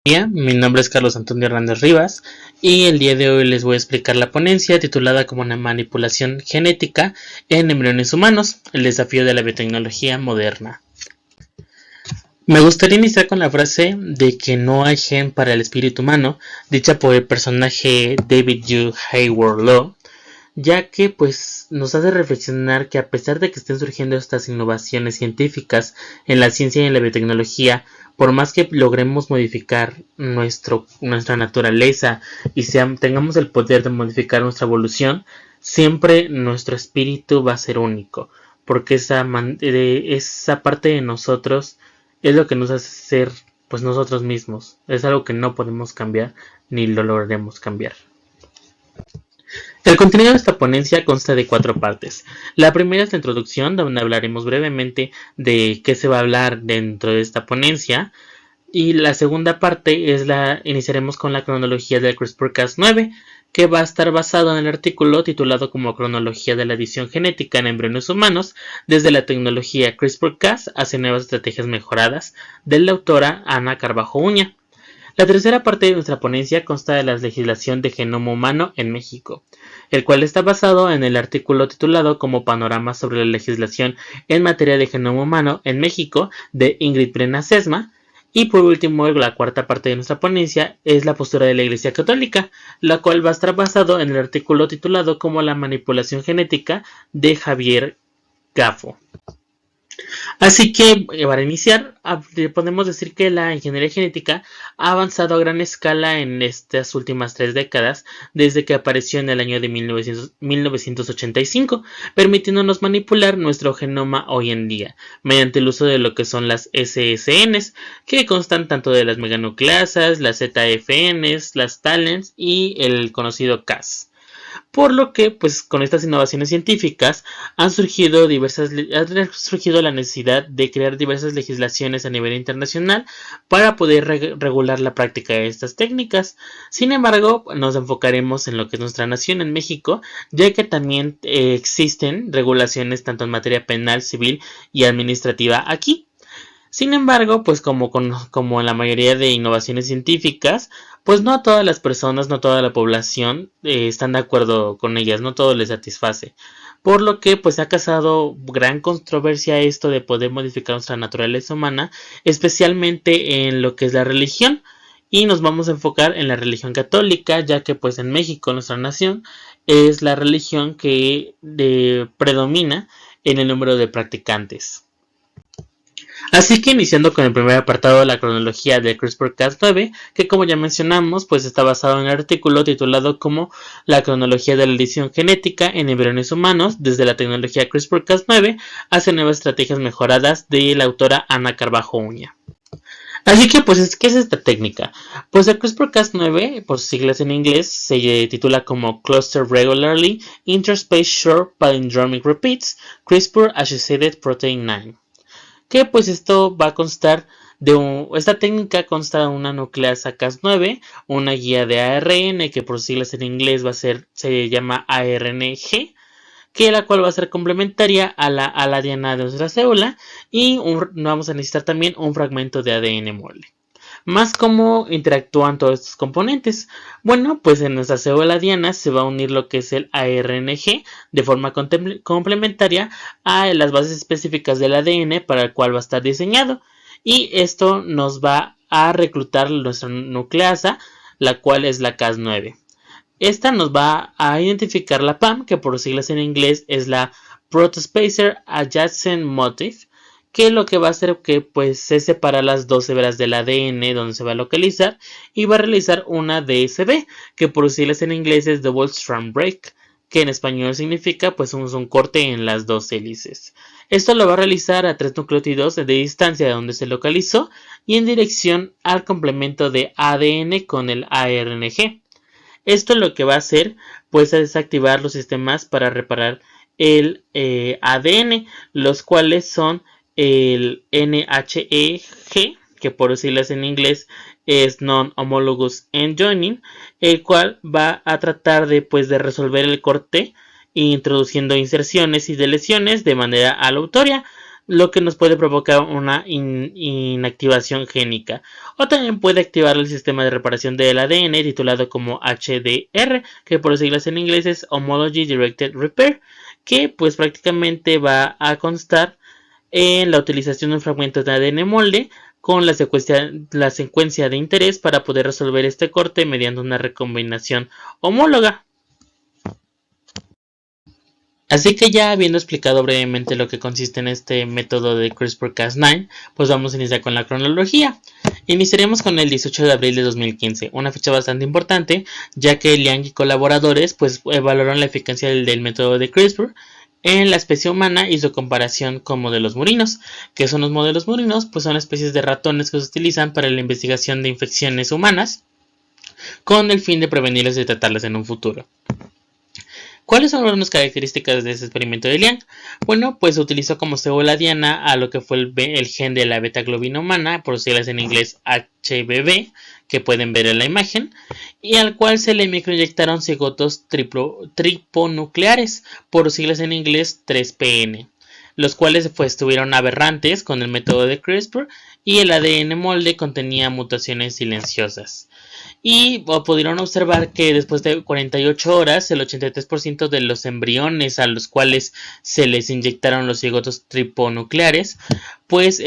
Mi nombre es Carlos Antonio Hernández Rivas y el día de hoy les voy a explicar la ponencia titulada como una manipulación genética en embriones humanos, el desafío de la biotecnología moderna. Me gustaría iniciar con la frase de que no hay gen para el espíritu humano, dicha por el personaje David U. Hayward Law, ya que pues nos hace reflexionar que a pesar de que estén surgiendo estas innovaciones científicas en la ciencia y en la biotecnología, por más que logremos modificar nuestra naturaleza y tengamos el poder de modificar nuestra evolución, siempre nuestro espíritu va a ser único, porque esa parte de nosotros es lo que nos hace ser pues nosotros mismos. Es algo que no podemos cambiar ni lo lograremos cambiar. El contenido de esta ponencia consta de 4 partes. La primera es la introducción, donde hablaremos brevemente de qué se va a hablar dentro de esta ponencia. Y la segunda parte iniciaremos con la cronología del CRISPR-Cas9, que va a estar basado en el artículo titulado como Cronología de la edición genética en embriones humanos, desde la tecnología CRISPR-Cas hacia nuevas estrategias mejoradas, de la autora Ana Carbajo Uña. La tercera parte de nuestra ponencia consta de la legislación de genoma humano en México, el cual está basado en el artículo titulado como Panorama sobre la legislación en materia de genoma humano en México de Ingrid Brena Sesma. Y por último, la cuarta parte de nuestra ponencia es la postura de la Iglesia Católica, la cual va a estar basado en el artículo titulado como La manipulación genética de Javier Gaffo. Así que para iniciar podemos decir que la ingeniería genética ha avanzado a gran escala en estas últimas 3 décadas desde que apareció en el año de 1985, permitiéndonos manipular nuestro genoma hoy en día mediante el uso de lo que son las ssNs, que constan tanto de las meganucleasas, las ZFNs, las TALENs y el conocido Cas. Por lo que, pues, con estas innovaciones científicas ha surgido la necesidad de crear diversas legislaciones a nivel internacional para poder regular la práctica de estas técnicas. Sin embargo, nos enfocaremos en lo que es nuestra nación, en México, ya que también existen regulaciones tanto en materia penal, civil y administrativa aquí. Sin embargo, pues como en la mayoría de innovaciones científicas, pues no a todas las personas, no toda la población están de acuerdo con ellas, no todo les satisface. Por lo que pues ha causado gran controversia esto de poder modificar nuestra naturaleza humana, especialmente en lo que es la religión. Y nos vamos a enfocar en la religión católica, ya que pues en México, nuestra nación, es la religión que predomina en el número de practicantes. Así que iniciando con el primer apartado de la cronología de CRISPR-Cas9, que como ya mencionamos, pues está basado en el artículo titulado como La cronología de la edición genética en embriones humanos, desde la tecnología CRISPR-Cas9 hacia nuevas estrategias mejoradas, de la autora Ana Carbajo Uña. Así que, pues, ¿qué es esta técnica? Pues el CRISPR-Cas9, por sus siglas en inglés, se titula como Cluster Regularly Interspace Short Palindromic Repeats CRISPR Associated Protein 9. Que pues esto va a constar esta técnica consta de una nucleasa Cas9, una guía de ARN que por siglas en inglés se llama ARNG, que la cual va a ser complementaria a la diana de nuestra célula, y vamos a necesitar también un fragmento de ADN mole. Más cómo interactúan todos estos componentes. Bueno, pues en nuestra célula diana se va a unir lo que es el ARNG de forma complementaria a las bases específicas del ADN para el cual va a estar diseñado. Y esto nos va a reclutar nuestra nucleasa, la cual es la Cas9. Esta nos va a identificar la PAM, que por siglas en inglés es la Protospacer Adjacent Motif, que lo que va a hacer que pues se separa las 2 hebras del ADN donde se va a localizar y va a realizar una DSB, que por siglas en inglés es Double Strand Break, que en español significa pues un corte en las 2 hélices. Esto lo va a realizar a 3 nucleótidos de distancia de donde se localizó y en dirección al complemento de ADN con el ARNG. Esto lo que va a hacer pues es activar los sistemas para reparar el ADN, los cuales son el NHEG, que por siglas en inglés es Non-Homologous End Joining, el cual va a tratar de resolver el corte introduciendo inserciones y deleciones de manera aleatoria, lo que nos puede provocar una inactivación génica. O también puede activar el sistema de reparación del ADN titulado como HDR, que por siglas en inglés es Homology Directed Repair, que pues prácticamente va a constar en la utilización de un fragmento de ADN molde con la secuencia de interés para poder resolver este corte mediante una recombinación homóloga. Así que ya habiendo explicado brevemente lo que consiste en este método de CRISPR-Cas9, pues vamos a iniciar con la cronología. Iniciaremos con el 18 de abril de 2015, una fecha bastante importante, ya que Liang y colaboradores pues evaluaron la eficacia del método de CRISPR en la especie humana y su comparación con modelos murinos. ¿Qué son los modelos murinos? Pues son especies de ratones que se utilizan para la investigación de infecciones humanas con el fin de prevenirlas y tratarlas en un futuro. ¿Cuáles son las características de ese experimento de Liang? Bueno, pues utilizó como célula diana a lo que fue el gen de la beta-globina humana, por siglas en inglés HBB, que pueden ver en la imagen, y al cual se le microinyectaron cigotos triponucleares, por siglas en inglés 3PN, los cuales pues estuvieron aberrantes con el método de CRISPR y el ADN molde contenía mutaciones silenciosas. Y pudieron observar que después de 48 horas, el 83% de los embriones a los cuales se les inyectaron los cigotos triponucleares, pues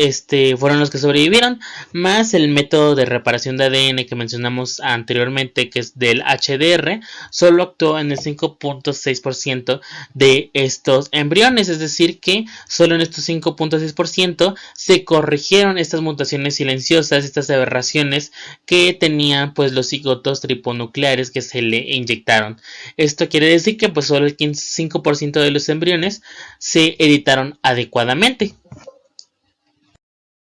fueron los que sobrevivieron, más el método de reparación de ADN que mencionamos anteriormente, que es del HDR, solo actuó en el 5.6% de estos embriones, es decir que solo en estos 5.6% se corrigieron estas mutaciones silenciosas, estas aberraciones que tenían pues los cigotos triponucleares que se le inyectaron. Esto quiere decir que pues solo el 5% de los embriones se editaron adecuadamente.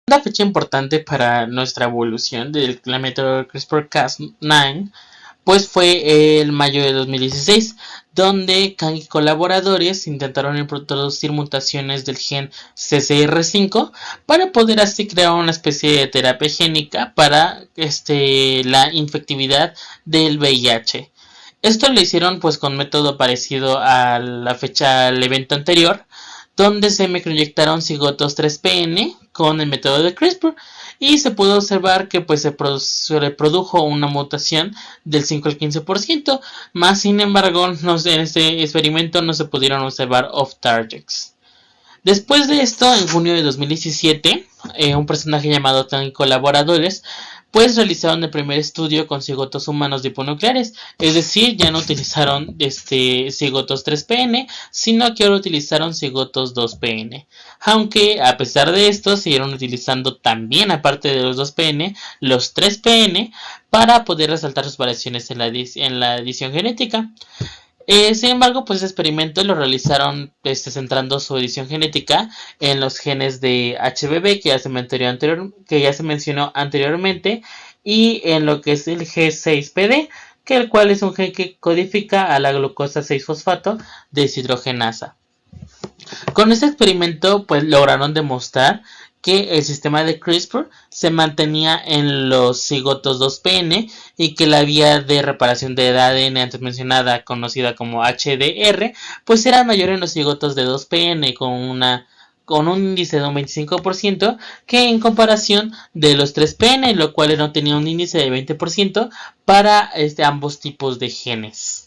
Una fecha importante para nuestra evolución del método CRISPR-Cas9 pues fue el mayo de 2016, donde Kang y colaboradores intentaron introducir mutaciones del gen CCR5 para poder así crear una especie de terapia génica para la infectividad del VIH. Esto lo hicieron pues con método parecido a la fecha del evento anterior, donde se microinyectaron cigotos 3PN con el método de CRISPR y se pudo observar que pues se reprodujo una mutación del 5 al 15%, más sin embargo en este experimento no se pudieron observar off-targets. Después de esto, en junio de 2017, un personaje llamado Tang y colaboradores pues realizaron el primer estudio con cigotos humanos diponucleares, es decir, ya no utilizaron cigotos 3PN, sino que ahora utilizaron cigotos 2PN. Aunque a pesar de esto, siguieron utilizando también, aparte de los 2PN, los 3PN para poder resaltar sus variaciones en la edición genética. Sin embargo, pues este experimento lo realizaron centrando su edición genética en los genes de HBB que ya se mencionó anteriormente y en lo que es el G6PD, que el cual es un gen que codifica a la glucosa 6-fosfato deshidrogenasa. Con este experimento pues lograron demostrar que el sistema de CRISPR se mantenía en los cigotos 2PN y que la vía de reparación de ADN antes mencionada, conocida como HDR, pues era mayor en los cigotos de 2PN con un índice de un 25% que en comparación de los 3PN, lo cual no tenía un índice de 20% para ambos tipos de genes.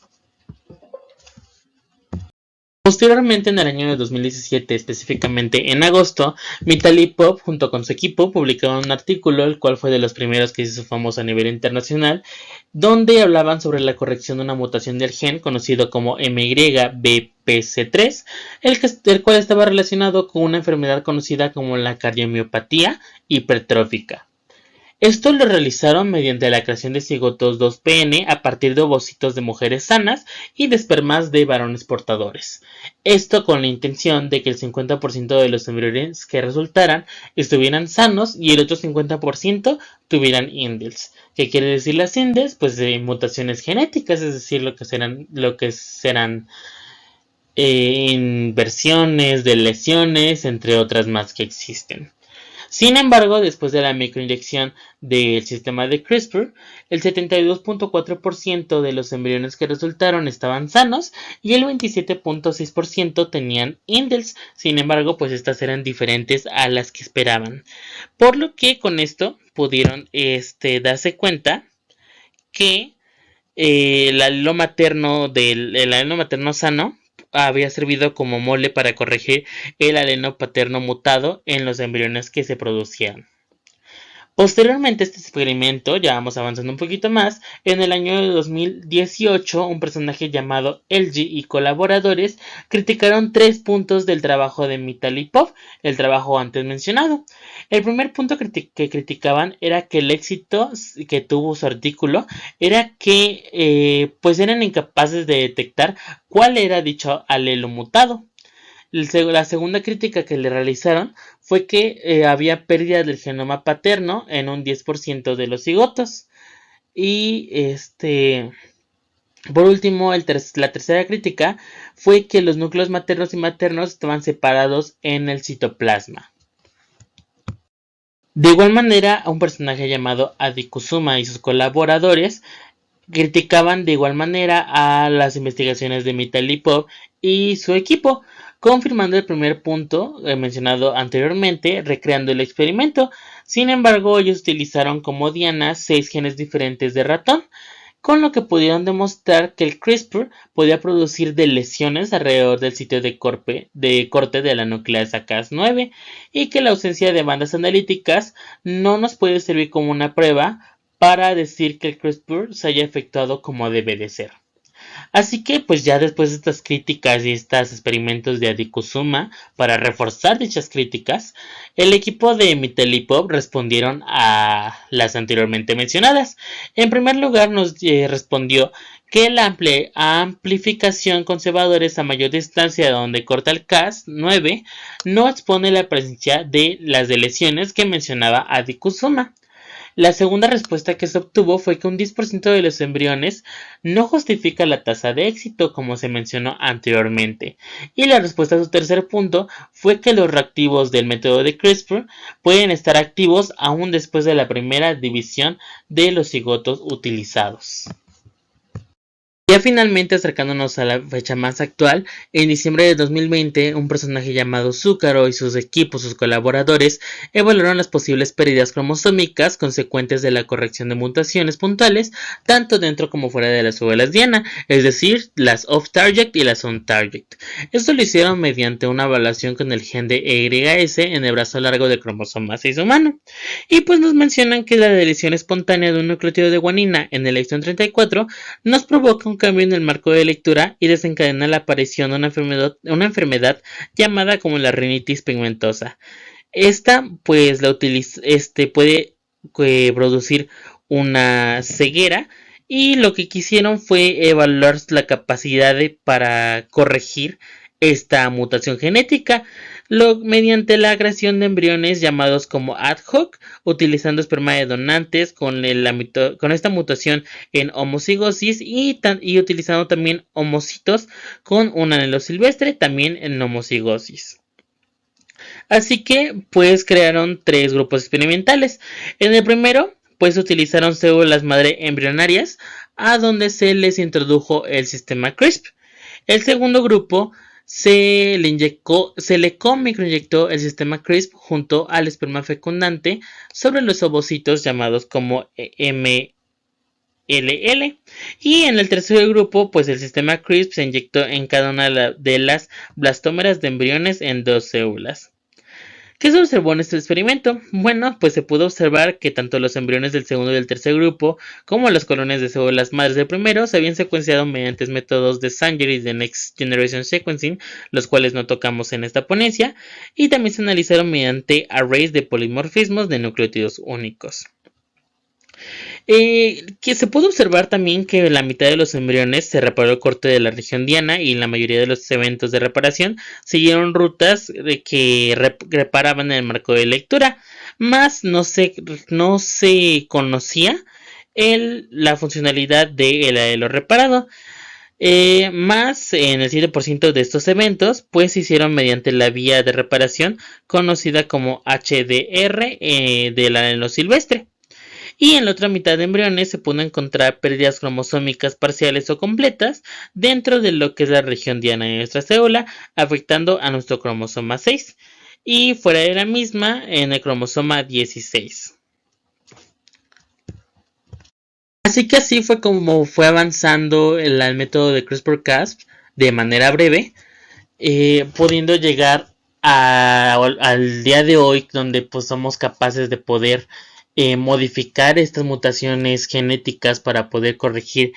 Posteriormente, en el año de 2017, específicamente en agosto, Vitaly Popov junto con su equipo publicaron un artículo, el cual fue de los primeros que se hizo famoso a nivel internacional, donde hablaban sobre la corrección de una mutación del gen conocido como MYBPC3, el cual estaba relacionado con una enfermedad conocida como la cardiomiopatía hipertrófica. Esto lo realizaron mediante la creación de cigotos 2PN a partir de ovocitos de mujeres sanas y de espermas de varones portadores. Esto con la intención de que el 50% de los embriones que resultaran estuvieran sanos y el otro 50% tuvieran indels. ¿Qué quiere decir las indels? Pues de mutaciones genéticas, es decir, lo que serán inversiones de lesiones, entre otras más que existen. Sin embargo, después de la microinyección del sistema de CRISPR, el 72.4% de los embriones que resultaron estaban sanos y el 27.6% tenían indels. Sin embargo, pues estas eran diferentes a las que esperaban. Por lo que con esto pudieron darse cuenta que el alelo materno sano había servido como mole para corregir el alelo paterno mutado en los embriones que se producían. Posteriormente a este experimento, ya vamos avanzando un poquito más, en el año de 2018 un personaje llamado LG y colaboradores criticaron 3 puntos del trabajo de Mitalipov, el trabajo antes mencionado. El primer punto que criticaban era que el éxito que tuvo su artículo era que pues eran incapaces de detectar cuál era dicho alelo mutado. La segunda crítica que le realizaron fue que había pérdida del genoma paterno en un 10% de los cigotos. Y por último, la tercera crítica fue que los núcleos maternos y maternos estaban separados en el citoplasma. De igual manera, a un personaje llamado Adi Kusuma y sus colaboradores criticaban de igual manera a las investigaciones de Mitalipov y su equipo, confirmando el primer punto mencionado anteriormente, recreando el experimento. Sin embargo, ellos utilizaron como diana 6 genes diferentes de ratón, con lo que pudieron demostrar que el CRISPR podía producir lesiones alrededor del sitio de corte de la nucleasa Cas9 y que la ausencia de bandas analíticas no nos puede servir como una prueba para decir que el CRISPR se haya efectuado como debe de ser. Así que pues ya después de estas críticas y estos experimentos de Adi Kusuma para reforzar dichas críticas, el equipo de Mitalipov respondieron a las anteriormente mencionadas. En primer lugar nos respondió que la amplificación conservadores a mayor distancia donde corta el Cas9 no expone la presencia de las lesiones que mencionaba Adi Kusuma. La segunda respuesta que se obtuvo fue que un 10% de los embriones no justifica la tasa de éxito, como se mencionó anteriormente. Y la respuesta a su tercer punto fue que los reactivos del método de CRISPR pueden estar activos aún después de la primera división de los cigotos utilizados. Ya finalmente acercándonos a la fecha más actual, en diciembre de 2020 un personaje llamado Zucaro y sus equipos, sus colaboradores, evaluaron las posibles pérdidas cromosómicas consecuentes de la corrección de mutaciones puntuales, tanto dentro como fuera de las células diana, es decir, las off-target y las on-target. Esto lo hicieron mediante una evaluación con el gen de EYS en el brazo largo del cromosoma 6 humano. Y pues nos mencionan que la deleción espontánea de un nucleótido de guanina en el exón 34 nos provoca un cambio en el marco de lectura y desencadena la aparición de una enfermedad llamada como la rinitis pigmentosa. Esta pues puede producir una ceguera y lo que quisieron fue evaluar la capacidad para corregir esta mutación genética mediante la creación de embriones llamados como ad hoc, utilizando esperma de donantes con esta mutación en homocigosis y utilizando también homocitos con un anhelo silvestre también en homocigosis. Así que pues crearon 3 grupos experimentales. En el primero pues utilizaron células madre embrionarias a donde se les introdujo el sistema CRISPR. El segundo grupo se le microinyectó el sistema CRISPR junto al esperma fecundante sobre los ovocitos llamados como MLL. Y en el tercer grupo, pues el sistema CRISPR se inyectó en cada una de las blastómeras de embriones en 2 células. ¿Qué se observó en este experimento? Bueno, pues se pudo observar que tanto los embriones del segundo y del tercer grupo, como las colonias de células madres del primero, se habían secuenciado mediante métodos de Sanger y de Next Generation Sequencing, los cuales no tocamos en esta ponencia, y también se analizaron mediante arrays de polimorfismos de nucleótidos únicos. Que se pudo observar también que la mitad de los embriones se reparó el corte de la región diana y la mayoría de los eventos de reparación siguieron rutas que reparaban en el marco de lectura, más no se conocía la funcionalidad del alelo reparado. Más en el 7% de estos eventos pues se hicieron mediante la vía de reparación conocida como HDR del alelo silvestre. Y en la otra mitad de embriones se pudo encontrar pérdidas cromosómicas parciales o completas dentro de lo que es la región diana de nuestra célula, afectando a nuestro cromosoma 6 y fuera de la misma en el cromosoma 16. Así que así fue como fue avanzando el método de CRISPR-Cas de manera breve, pudiendo llegar al día de hoy donde pues somos capaces de poder modificar estas mutaciones genéticas para poder corregir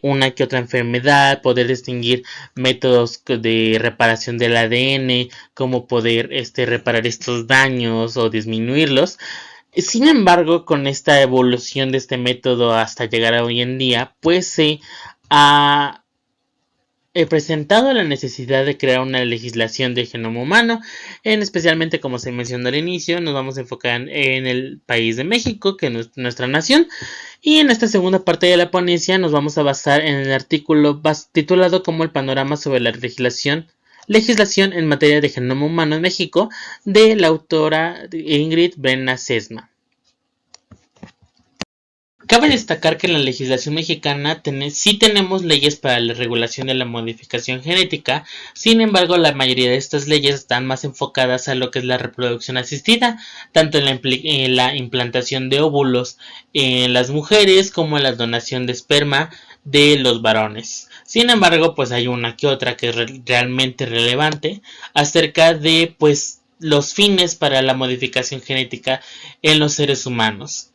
una que otra enfermedad, poder distinguir métodos de reparación del ADN, cómo poder reparar estos daños o disminuirlos. Sin embargo, con esta evolución de este método hasta llegar a hoy en día, pues se ha presentado la necesidad de crear una legislación de genoma humano, especialmente como se mencionó al inicio, nos vamos a enfocar en el país de México, que es nuestra nación, y en esta segunda parte de la ponencia nos vamos a basar en el artículo titulado como el panorama sobre la legislación en materia de genoma humano en México, de la autora Ingrid Brenna Sesma. Cabe destacar que en la legislación mexicana sí tenemos leyes para la regulación de la modificación genética, sin embargo la mayoría de estas leyes están más enfocadas a lo que es la reproducción asistida, tanto en la implantación de óvulos en las mujeres como en la donación de esperma de los varones. Sin embargo, pues hay una que otra que es realmente relevante acerca de pues los fines para la modificación genética en los seres humanos.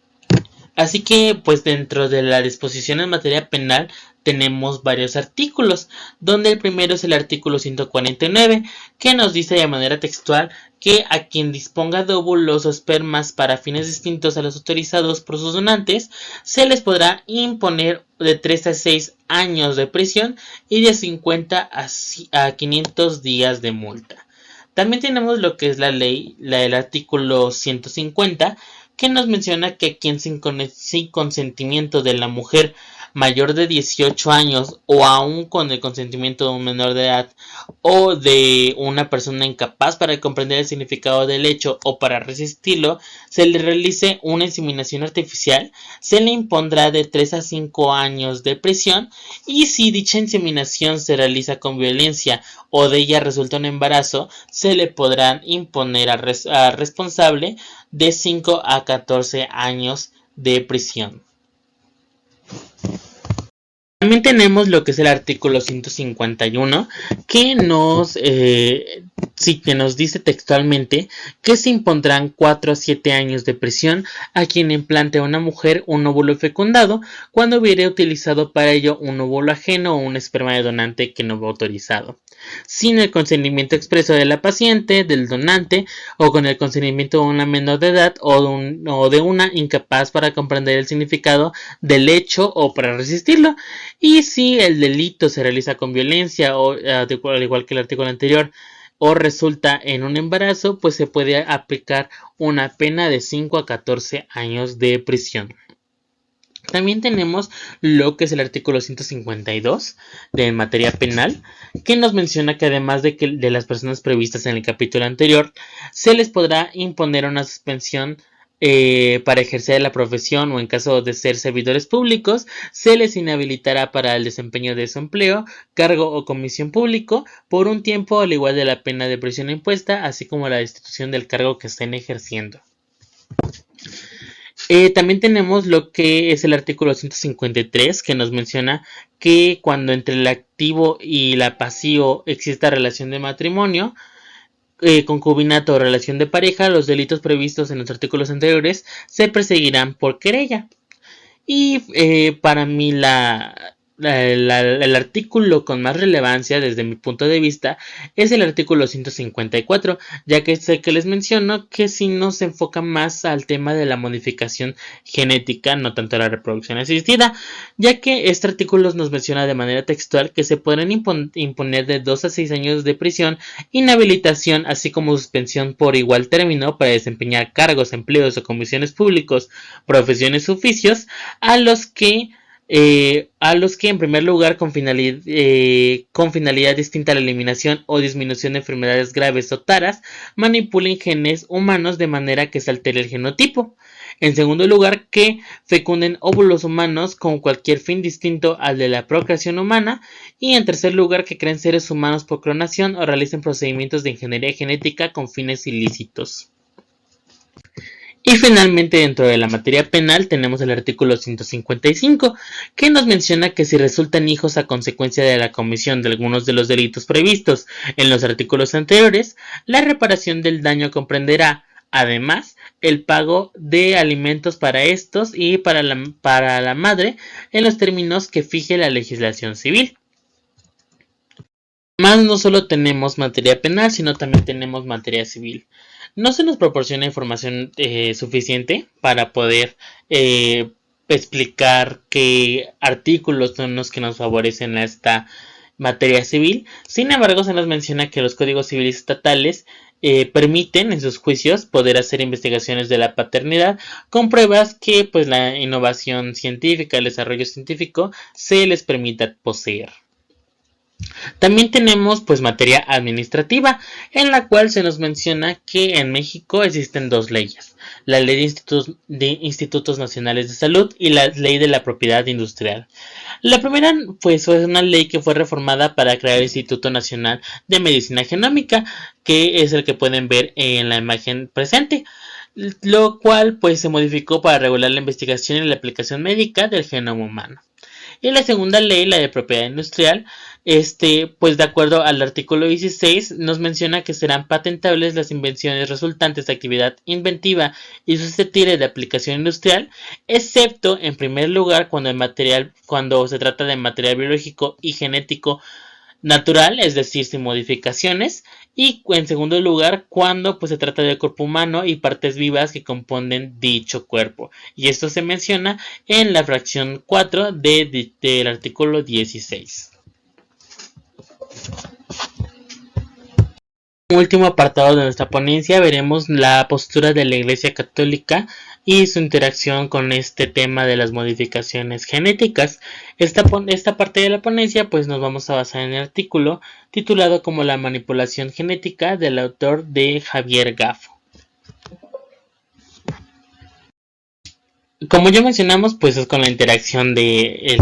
Así que, pues dentro de la disposición en materia penal tenemos varios artículos, donde el primero es el artículo 149, que nos dice de manera textual que a quien disponga de óvulos o espermas para fines distintos a los autorizados por sus donantes, se les podrá imponer de 3 a 6 años de prisión y de 50 a 500 días de multa. También tenemos lo que es la ley, el artículo 150, que nos menciona que quien sin consentimiento de la mujer mayor de 18 años o aún con el consentimiento de un menor de edad o de una persona incapaz para comprender el significado del hecho o para resistirlo, se le realice una inseminación artificial, se le impondrá de 3 a 5 años de prisión, y si dicha inseminación se realiza con violencia o de ella resulta un embarazo, se le podrán imponer a responsable de 5 a 14 años de prisión. También tenemos lo que es el artículo 151, que nos dice textualmente que se impondrán 4 a 7 años de prisión a quien implante a una mujer un óvulo fecundado cuando hubiere utilizado para ello un óvulo ajeno o un esperma de donante que no fue autorizado, sin el consentimiento expreso de la paciente, del donante, o con el consentimiento de una menor de edad o de una incapaz para comprender el significado del hecho o para resistirlo. Y si el delito se realiza con violencia o al igual que el artículo anterior, o resulta en un embarazo, pues se puede aplicar una pena de 5 a 14 años de prisión. También tenemos lo que es el artículo 152 de materia penal, que nos menciona que además de las personas previstas en el capítulo anterior, se les podrá imponer una suspensión para ejercer la profesión, o en caso de ser servidores públicos, se les inhabilitará para el desempeño de su empleo, cargo o comisión público por un tiempo al igual de la pena de prisión impuesta, así como la destitución del cargo que estén ejerciendo. También tenemos lo que es el artículo 153, que nos menciona que cuando entre el activo y la pasivo exista relación de matrimonio, concubinato o relación de pareja, los delitos previstos en los artículos anteriores se perseguirán por querella. Y para mí el artículo con más relevancia desde mi punto de vista es el artículo 154, ya que sé que les menciono que si nos enfoca más al tema de la modificación genética, no tanto a la reproducción asistida, ya que este artículo nos menciona de manera textual que se podrán imponer de 2 a 6 años de prisión, inhabilitación, así como suspensión por igual término para desempeñar cargos, empleos o comisiones públicos, profesiones u oficios a los que a los que en primer lugar con finalidad distinta a la eliminación o disminución de enfermedades graves o taras, manipulen genes humanos de manera que se altere el genotipo. En segundo lugar, que fecunden óvulos humanos con cualquier fin distinto al de la procreación humana. Y en tercer lugar, que creen seres humanos por clonación o realicen procedimientos de ingeniería genética con fines ilícitos. Y finalmente, dentro de la materia penal tenemos el artículo 155, que nos menciona que si resultan hijos a consecuencia de la comisión de algunos de los delitos previstos en los artículos anteriores, la reparación del daño comprenderá, además, el pago de alimentos para estos y para la madre en los términos que fije la legislación civil. Más no solo tenemos materia penal, sino también tenemos materia civil. No se nos proporciona información suficiente para poder explicar qué artículos son los que nos favorecen a esta materia civil. Sin embargo, se nos menciona que los códigos civiles estatales permiten en sus juicios poder hacer investigaciones de la paternidad con pruebas que pues la innovación científica, el desarrollo científico se les permita poseer. También tenemos pues materia administrativa, en la cual se nos menciona que en México existen dos leyes, la ley de institutos nacionales de salud y la ley de la propiedad industrial. La primera pues es una ley que fue reformada para crear el Instituto Nacional de Medicina Genómica, que es el que pueden ver en la imagen presente, lo cual pues se modificó para regular la investigación y la aplicación médica del genoma humano. Y la segunda ley, la de propiedad industrial, pues de acuerdo al artículo 16, nos menciona que serán patentables las invenciones resultantes de actividad inventiva y susceptible de aplicación industrial, excepto en primer lugar cuando se trata de material biológico y genético natural, es decir, sin modificaciones, y en segundo lugar cuando pues se trata del cuerpo humano y partes vivas que componen dicho cuerpo, y esto se menciona en la fracción 4 del artículo 16. Último apartado de nuestra ponencia veremos la postura de la Iglesia Católica y su interacción con este tema de las modificaciones genéticas. Esta parte de la ponencia pues nos vamos a basar en el artículo titulado como la manipulación genética del autor de Javier Gaffo. Como ya mencionamos, pues es con la interacción de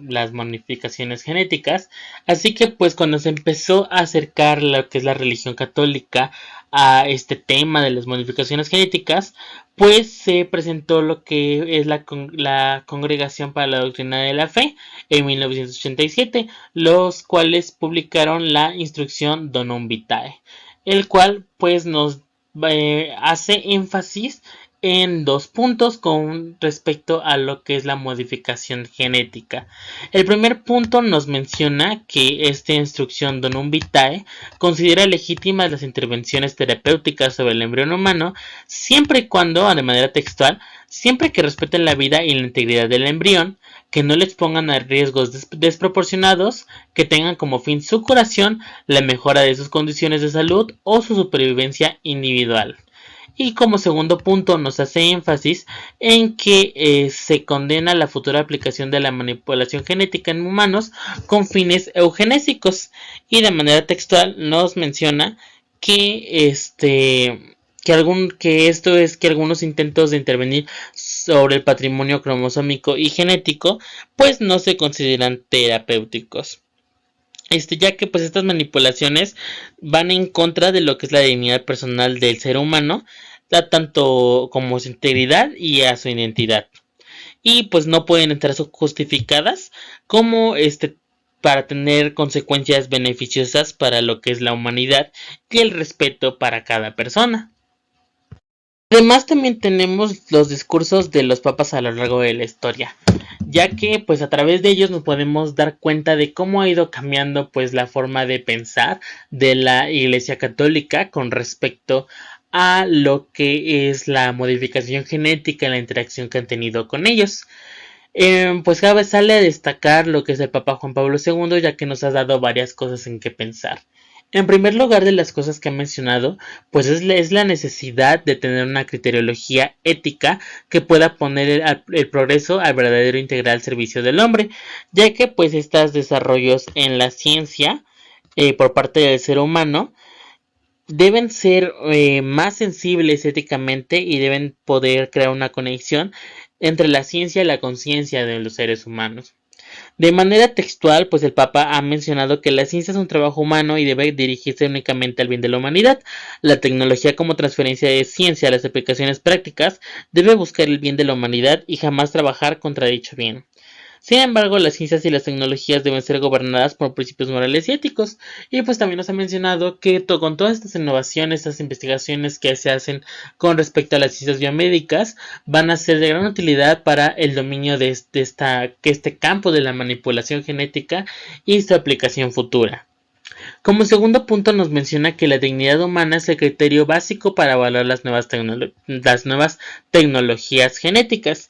las modificaciones genéticas, así que pues cuando se empezó a acercar lo que es la religión católica a este tema de las modificaciones genéticas, pues se presentó lo que es la Congregación para la Doctrina de la Fe en 1987, los cuales publicaron la instrucción Donum Vitae, el cual pues nos hace énfasis en dos puntos con respecto a lo que es la modificación genética. El primer punto nos menciona que esta instrucción Donum Vitae considera legítimas las intervenciones terapéuticas sobre el embrión humano siempre y cuando, de manera textual, siempre que respeten la vida y la integridad del embrión, que no le expongan a riesgos desproporcionados, que tengan como fin su curación, la mejora de sus condiciones de salud o su supervivencia individual. Y como segundo punto nos hace énfasis en que se condena la futura aplicación de la manipulación genética en humanos con fines eugenésicos. Y de manera textual nos menciona que esto es que algunos intentos de intervenir sobre el patrimonio cromosómico y genético pues no se consideran terapéuticos. Ya que pues estas manipulaciones van en contra de lo que es la dignidad personal del ser humano, tanto como su integridad y a su identidad. Y pues no pueden estar justificadas como para tener consecuencias beneficiosas para lo que es la humanidad y el respeto para cada persona. Además también tenemos los discursos de los papas a lo largo de la historia, ya que pues a través de ellos nos podemos dar cuenta de cómo ha ido cambiando pues la forma de pensar de la Iglesia Católica con respecto a lo que es la modificación genética y la interacción que han tenido con ellos. Pues cada vez sale a destacar lo que es el Papa Juan Pablo II, ya que nos ha dado varias cosas en que pensar. En primer lugar, de las cosas que ha mencionado, pues es la necesidad de tener una criteriología ética que pueda poner el progreso al verdadero integral servicio del hombre, ya que pues estos desarrollos en la ciencia por parte del ser humano deben ser más sensibles éticamente y deben poder crear una conexión entre la ciencia y la conciencia de los seres humanos. De manera textual, pues el Papa ha mencionado que la ciencia es un trabajo humano y debe dirigirse únicamente al bien de la humanidad. La tecnología como transferencia de ciencia a las aplicaciones prácticas debe buscar el bien de la humanidad y jamás trabajar contra dicho bien. Sin embargo, las ciencias y las tecnologías deben ser gobernadas por principios morales y éticos. Y pues también nos ha mencionado que con todas estas innovaciones, estas investigaciones que se hacen con respecto a las ciencias biomédicas, van a ser de gran utilidad para el dominio de este campo de la manipulación genética y su aplicación futura. Como segundo punto nos menciona que la dignidad humana es el criterio básico para evaluar las nuevas tecnologías genéticas.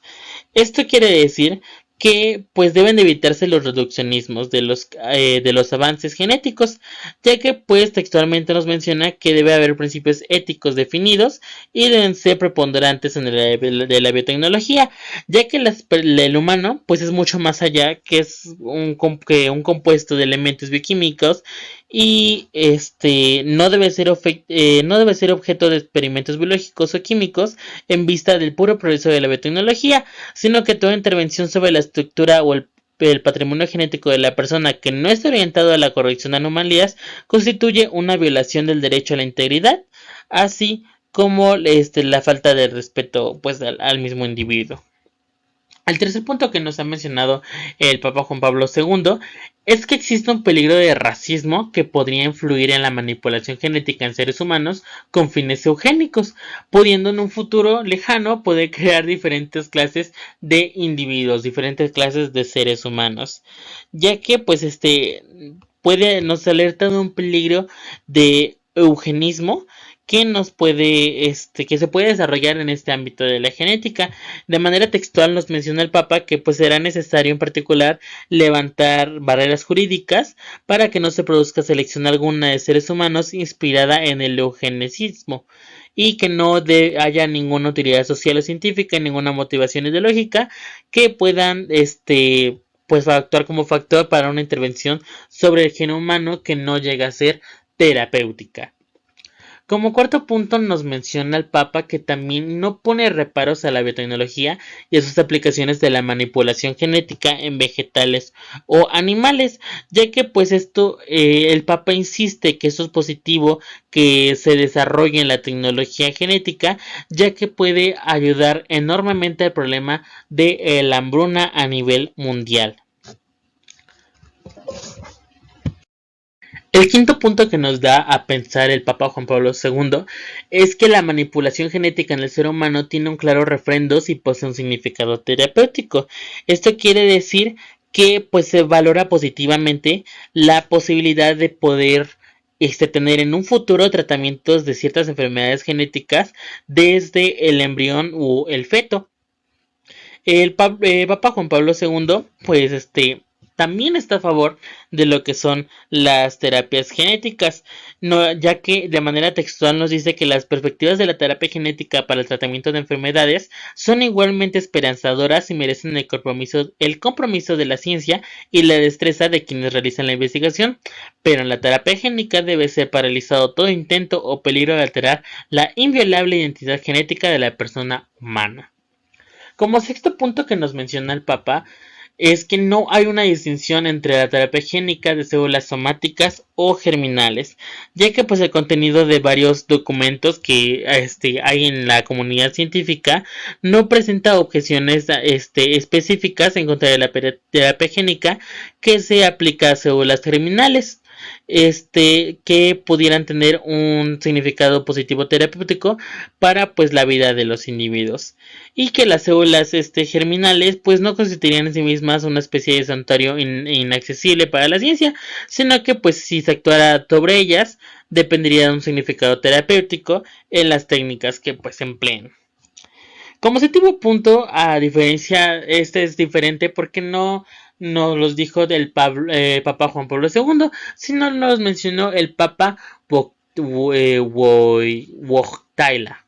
Esto quiere decir que pues deben evitarse los reduccionismos de los avances genéticos, ya que pues textualmente nos menciona que debe haber principios éticos definidos y deben ser preponderantes en de la biotecnología, ya que el humano pues es mucho más allá que un compuesto de elementos bioquímicos y no debe ser objeto de experimentos biológicos o químicos en vista del puro progreso de la biotecnología, sino que toda intervención sobre la estructura o el patrimonio genético de la persona que no esté orientado a la corrección de anomalías constituye una violación del derecho a la integridad, así como la falta de respeto pues al mismo individuo. El tercer punto que nos ha mencionado el Papa Juan Pablo II es que existe un peligro de racismo que podría influir en la manipulación genética en seres humanos con fines eugénicos, pudiendo en un futuro lejano poder crear diferentes clases de individuos, diferentes clases de seres humanos, ya que pues nos alerta de un peligro de eugenismo que se puede desarrollar en este ámbito de la genética. De manera textual nos menciona el Papa que pues será necesario en particular levantar barreras jurídicas para que no se produzca selección alguna de seres humanos inspirada en el eugenesismo y que no haya ninguna utilidad social o científica, ninguna motivación ideológica que puedan pues actuar como factor para una intervención sobre el genoma humano que no llega a ser terapéutica. Como cuarto punto nos menciona el Papa que también no pone reparos a la biotecnología y a sus aplicaciones de la manipulación genética en vegetales o animales, ya que pues el Papa insiste que esto es positivo que se desarrolle en la tecnología genética, ya que puede ayudar enormemente al problema de la hambruna a nivel mundial. El quinto punto que nos da a pensar el Papa Juan Pablo II es que la manipulación genética en el ser humano tiene un claro refrendo si posee un significado terapéutico. Esto quiere decir que pues se valora positivamente la posibilidad de poder tener en un futuro tratamientos de ciertas enfermedades genéticas desde el embrión u el feto. El Papa Juan Pablo II, pues también está a favor de lo que son las terapias genéticas, no, ya que de manera textual nos dice que las perspectivas de la terapia genética para el tratamiento de enfermedades son igualmente esperanzadoras y merecen el compromiso de la ciencia y la destreza de quienes realizan la investigación, pero en la terapia génica debe ser paralizado todo intento o peligro de alterar la inviolable identidad genética de la persona humana. Como sexto punto que nos menciona el Papa es que no hay una distinción entre la terapia génica de células somáticas o germinales, ya que pues el contenido de varios documentos que hay en la comunidad científica no presenta objeciones específicas en contra de la terapia génica que se aplica a células germinales. Que pudieran tener un significado positivo terapéutico para pues la vida de los individuos y que las células germinales pues no constituirían en sí mismas una especie de santuario inaccesible para la ciencia, sino que pues si se actuara sobre ellas dependería de un significado terapéutico en las técnicas que pues se empleen. Como séptimo punto, a diferencia, este es diferente porque no los dijo del Papa Juan Pablo II, sino los mencionó el Papa Wojtyla,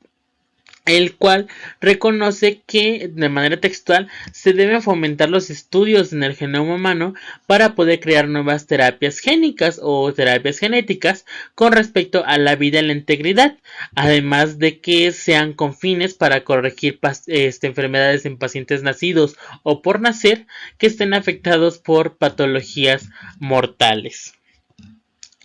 el cual reconoce que de manera textual se deben fomentar los estudios en el genoma humano para poder crear nuevas terapias génicas o terapias genéticas con respecto a la vida y la integridad, además de que sean con fines para corregir enfermedades en pacientes nacidos o por nacer que estén afectados por patologías mortales.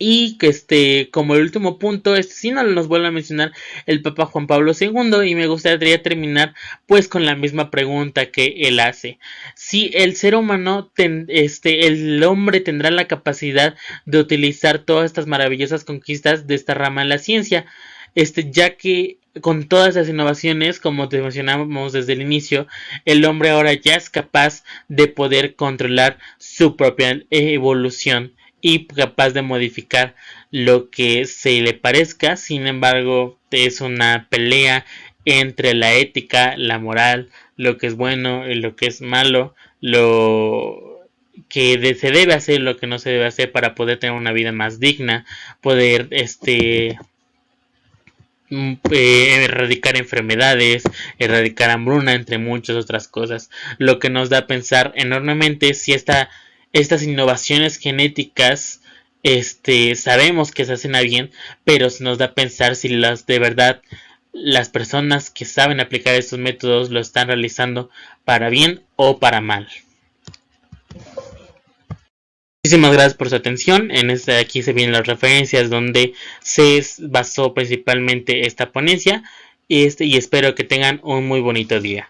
Y que como el último punto, sí no nos vuelve a mencionar el Papa Juan Pablo II, y me gustaría terminar pues con la misma pregunta que él hace. Si el ser humano, el hombre tendrá la capacidad de utilizar todas estas maravillosas conquistas de esta rama de la ciencia, ya que con todas las innovaciones, como te mencionamos desde el inicio, el hombre ahora ya es capaz de poder controlar su propia evolución y capaz de modificar lo que se le parezca. Sin embargo, es una pelea entre la ética, la moral, lo que es bueno y lo que es malo, lo que se debe hacer, lo que no se debe hacer para poder tener una vida más digna, poder erradicar enfermedades, erradicar hambruna, entre muchas otras cosas, lo que nos da a pensar enormemente si estas innovaciones genéticas, sabemos que se hacen a bien, pero se nos da a pensar si de verdad las personas que saben aplicar estos métodos lo están realizando para bien o para mal. Muchísimas gracias por su atención. Aquí se vienen las referencias donde se basó principalmente esta ponencia, y espero que tengan un muy bonito día.